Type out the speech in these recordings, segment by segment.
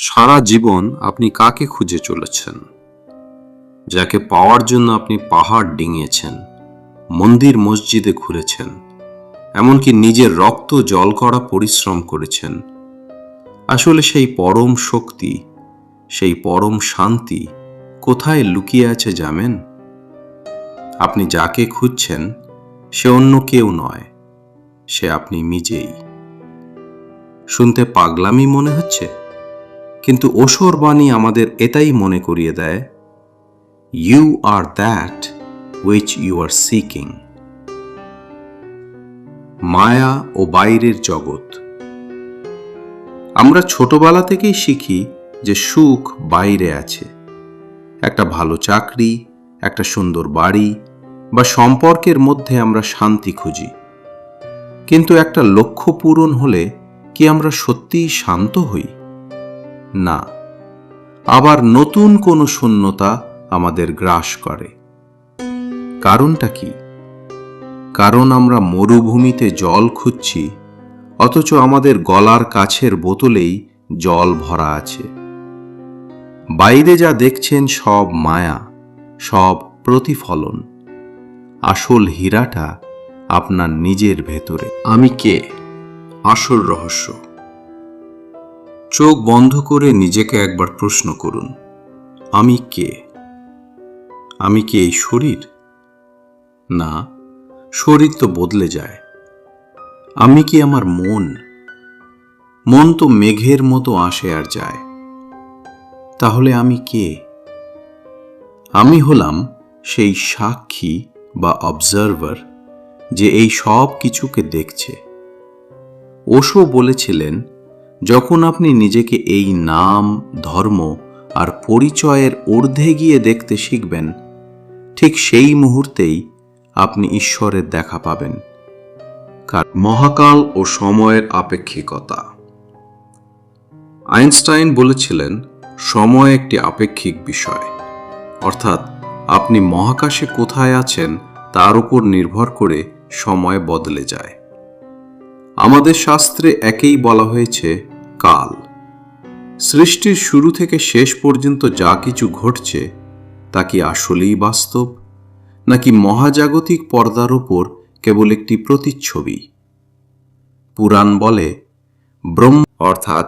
সারা জীবন আপনি কাকে খুঁজে চলেছেন, যাকে পাওয়ার জন্য আপনি পাহাড় ডিঙিয়েছেন, মন্দির মসজিদে ঘুরেছেন, এমনকি নিজের রক্ত জল করা পরিশ্রম করেছেন? আসলে সেই পরম শক্তি, সেই পরম শান্তি কোথায় লুকিয়ে আছে জানেন? আপনি যাকে খুঁজছেন সে অন্য কেউ নয়, সে আপনি নিজেই। শুনতে পাগলামি মনে হচ্ছে, কিন্তু ওশোর বাণী আমাদের এটাই মনে করিয়ে দেয়, you are that which you are seeking. মায়া ও বাইরের জগৎ। আমরা ছোটবেলা থেকেই শিখি যে সুখ বাইরে আছে। একটা ভালো চাকরি, একটা সুন্দর বাড়ি বা সম্পর্কের মধ্যে আমরা শান্তি খুঁজি। কিন্তু একটা লক্ষ্য পূরণ হলে কি আমরা সত্যিই শান্ত হই? না, আবার নতুন কোনো শূন্যতা আমাদের গ্রাস করে। কারণটা কি? কারণ আমরা মরুভূমিতে জল খুঁজছি, অথচ আমাদের গলার কাছের বোতলেই জল ভরা আছে। বাইরে যা দেখছেন সব মায়া, সব প্রতিফলন। আসল হীরাটা আপনার নিজের ভেতরে। আমি কে? আসল রহস্য। চোখ বন্ধ করে নিজেকে একবার প্রশ্ন করুন, আমি কে? আমি কি এই শরীর? না, শরীর তো বদলে যায়। আমি কি আমার মন? মন তো মেঘের মতো আসে আর যায়। তাহলে আমি কে? আমি হলাম সেই সাক্ষী বা অবজারভার, যে এই সব কিছুকে দেখছে। ওশো বলেছিলেন, যখন আপনি নিজেকে এই নাম, ধর্ম আর পরিচয়ের ঊর্ধ্বে গিয়ে দেখতে শিখবেন, ঠিক সেই মুহূর্তেই আপনি ঈশ্বরের দেখা পাবেন। মহাকাল ও সময়ের আপেক্ষিকতা। আইনস্টাইন বলেছিলেন, সময় একটি আপেক্ষিক বিষয়, অর্থাৎ আপনি মহাকাশে কোথায় আছেন তার উপর নির্ভর করে সময় বদলে যায়। আমাদের শাস্ত্রে একেই বলা হয়েছে কাল। সৃষ্টির শুরু থেকে শেষ পর্যন্ত যা কিছু ঘটছে তা কি আসলেই বাস্তব, নাকি মহাজাগতিক পর্দার উপর কেবল একটি প্রতিচ্ছবি? পুরাণ বলে, ব্রহ্ম অর্থাৎ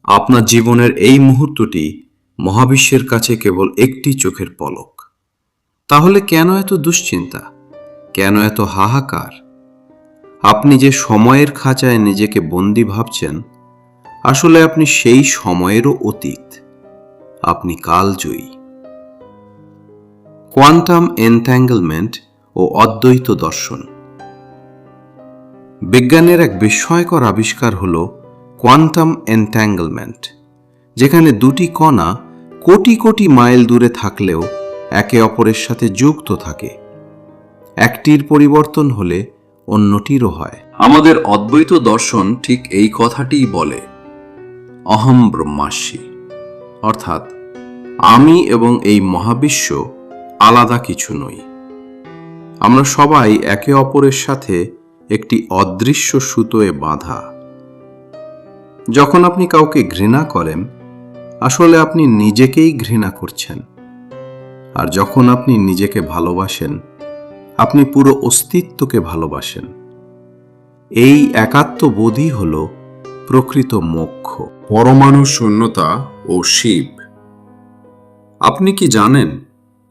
আপনার জীবনের এই মুহূর্তটি মহাবিশ্বের কাছে কেবল একটি চোখের পলক। তাহলে কেন এত দুশ্চিন্তা, কেন এত হাহাকার? আপনি যে সময়ের খাঁচায় নিজেকে বন্দী ভাবছেন, আসলে আপনি সেই সময়েরও অতীত। আপনি কালজয়ী। কোয়ান্টাম এনট্যাঙ্গলমেন্ট ও অদ্বৈত দর্শন। বিজ্ঞানের এক বিস্ময়কর আবিষ্কার হল কোয়ান্টাম এনট্যাঙ্গলমেন্ট, যেখানে দুটি কণা কোটি কোটি মাইল দূরে থাকলেও একে অপরের সাথে যুক্ত থাকে। একটির পরিবর্তন হলে অন্যটিরও হয়। আমাদের অদ্বৈত দর্শন ঠিক এই কথাটিই বলে, অহম ব্রহ্মাস্মি, অর্থাৎ আমি এবং এই মহাবিশ্ব আলাদা কিছু নই। আমরা সবাই একে অপরের সাথে একটি অদৃশ্য সুতোয় বাঁধা। যখন আপনি কাউকে ঘৃণা করেন, আসলে আপনি নিজেকেই ঘৃণা করছেন। আর যখন আপনি নিজেকে ভালোবাসেন, আপনি পুরো অস্তিত্বকে ভালোবাসেন। এই একাত্মবোধই হল প্রকৃত মোক্ষ। পরমাণু শূন্যতা ও শিব। আপনি কি জানেন,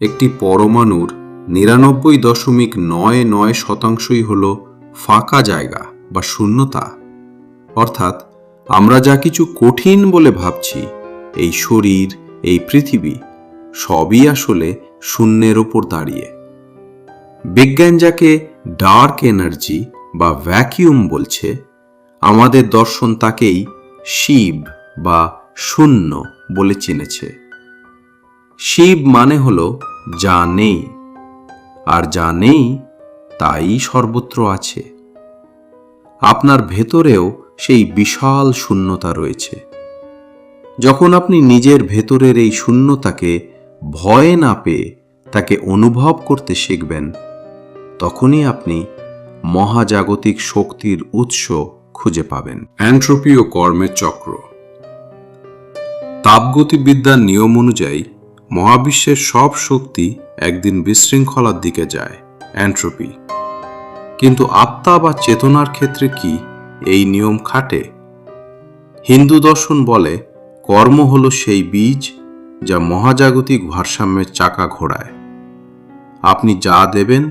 একটি পরমাণুর 99.99% হল ফাঁকা জায়গা বা শূন্যতা। অর্থাৎ আমরা যা কিছু কঠিন বলে ভাবছি, এই শরীর, এই পৃথিবী, সবই আসলে শূন্যের ওপর দাঁড়িয়ে। বিজ্ঞান যাকে ডার্ক এনার্জি বা ভ্যাকিউম বলছে, আমাদের দর্শন তাকেই শিব বা শূন্য বলে চিনেছে। শিব মানে হল যা নেই, আর যা নেই তাই সর্বত্র আছে। আপনার ভেতরেও সেই বিশাল শূন্যতা রয়েছে। যখন আপনি নিজের ভেতরের এই শূন্যতাকে ভয় না পেয়ে তাকে অনুভব করতে শিখবেন, তখনই আপনি মহাজাগতিক শক্তির উৎস খুঁজে পাবেন। এন্ট্রপি ও কর্মের চক্র। তাপগতিবিদ্যার নিয়ম অনুযায়ী মহাবিশ্বের সব শক্তি একদিন বিশৃঙ্খলার দিকে যায়, এন্ট্রপি। কিন্তু আত্মা বা চেতনার ক্ষেত্রে কি এই নিয়ম খাটে? হিন্দু দর্শন বলে কর্ম হলো সেই বীজ যা মহাজাগতিক ভারসাম্যের চাকা ঘোরায়। আপনি যা দেবেন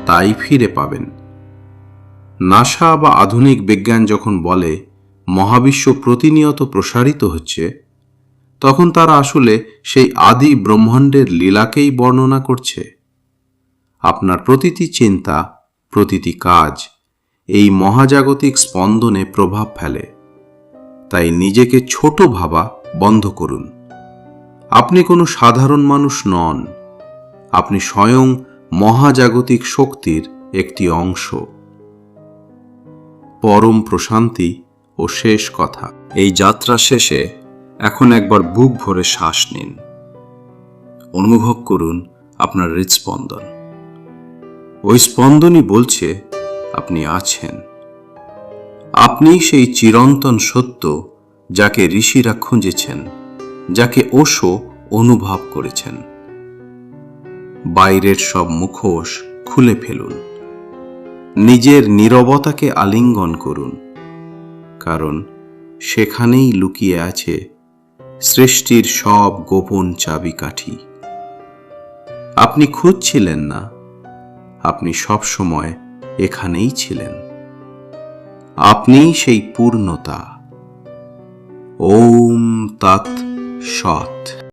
তাই ফিরে পাবেন। নাসা বা আধুনিক বিজ্ঞান যখন বলে মহাবিশ্ব প্রতিনিয়ত প্রসারিত হচ্ছে, তখন তারা আসলে সেই আদি ব্রহ্মাণ্ডের লীলাকেই বর্ণনা করছে। আপনার প্রতিটি চিন্তা, প্রতিটি কাজ এই মহাজাগতিক স্পন্দনে প্রভাব ফেলে। তাই নিজেকে ছোট ভাবা বন্ধ করুন। আপনি কোনো সাধারণ মানুষ নন, আপনি স্বয়ং মহাজাগতিক শক্তির একটি অংশ। পরম প্রশান্তি ও শেষ কথা, এই যাত্রা শেষে এখন একবার বুক ভরে শ্বাস নিন। অনুভব করুন আপনার হৃদস্পন্দন। ওই স্পন্দনই বলছে আপনি আছেন। আপনি সেই চিরন্তন সত্য যাকে ঋষিরা খুঁজেছেন, যাকে ওশো অনুভব করেছেন। বাইরের সব মুখোশ খুলে ফেলুন, নিজের নীরবতাকে আলিঙ্গন করুন, কারণ সেখানেই লুকিয়ে আছে সৃষ্টির সব গোপন চাবিকাঠি। আপনি খুঁজছিলেন না, আপনি সব সময় এখানেই ছিলেন। আপনি সেই পূর্ণতা। ওম তৎ সৎ।